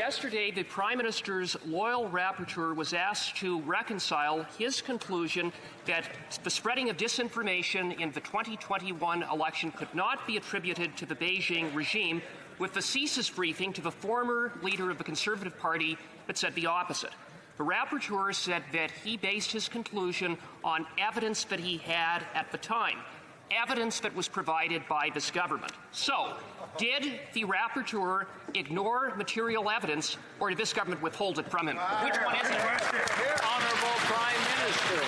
Yesterday, the Prime Minister's loyal rapporteur was asked to reconcile his conclusion that the spreading of disinformation in the 2021 election could not be attributed to the Beijing regime with the CSIS briefing to the former leader of the Conservative Party that said the opposite. The rapporteur said that he based his conclusion on evidence that he had at the time, evidence that was provided by this government. So, did the rapporteur ignore material evidence, or did this government withhold it from him? Which one is it? Honourable Prime Minister.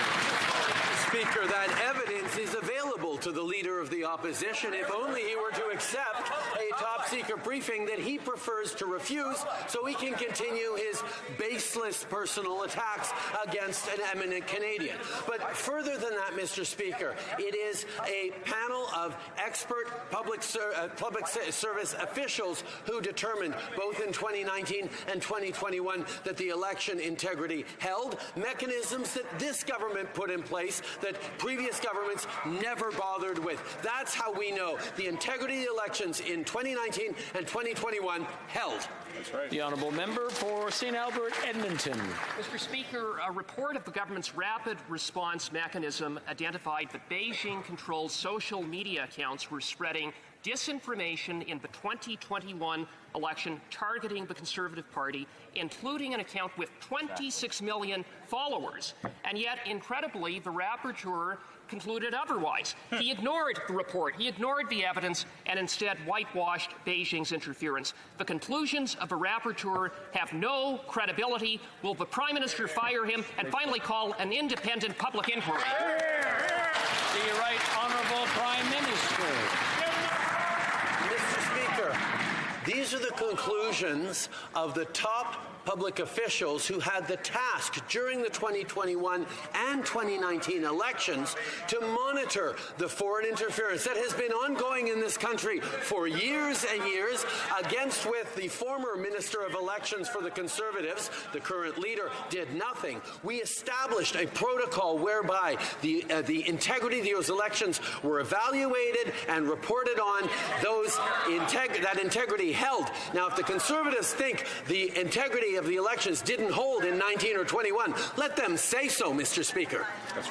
Speaker, that evidence is available to the Leader of the Opposition if only he were to accept a top-secret briefing that he prefers to refuse so he can continue his baseless personal attacks against an eminent Canadian. But further than that, Mr. Speaker, it is a panel of expert public service officials who determined both in 2019 and 2021 that the election integrity held, mechanisms that this government put in place that previous governments never bothered with. That's how we know the integrity of the elections in 2019 and 2021 held. That's right. The honourable member for St. Albert, Edmonton. Mr. Speaker, a report of the government's rapid response mechanism identified that Beijing-controlled social media accounts were spreading disinformation in the 2021 election targeting the Conservative Party, including an account with 26 million followers. And yet, incredibly, the rapporteur concluded otherwise. He ignored the report, he ignored the evidence, and instead whitewashed Beijing's interference. The conclusions of the rapporteur have no credibility. Will the Prime Minister fire him and finally call an independent public inquiry? The Right Honourable Prime Minister. Mr. Speaker, these are the conclusions of the top public officials who had the task during the 2021 and 2019 elections to monitor the foreign interference that has been ongoing in this country for years and years, against with the former Minister of Elections for the Conservatives, the current leader, did nothing. We established a protocol whereby the integrity of those elections were evaluated and reported on. That integrity held. Now, if the Conservatives think the integrity of the elections didn't hold in 19 or 21, let them say so, Mr. Speaker. That's right.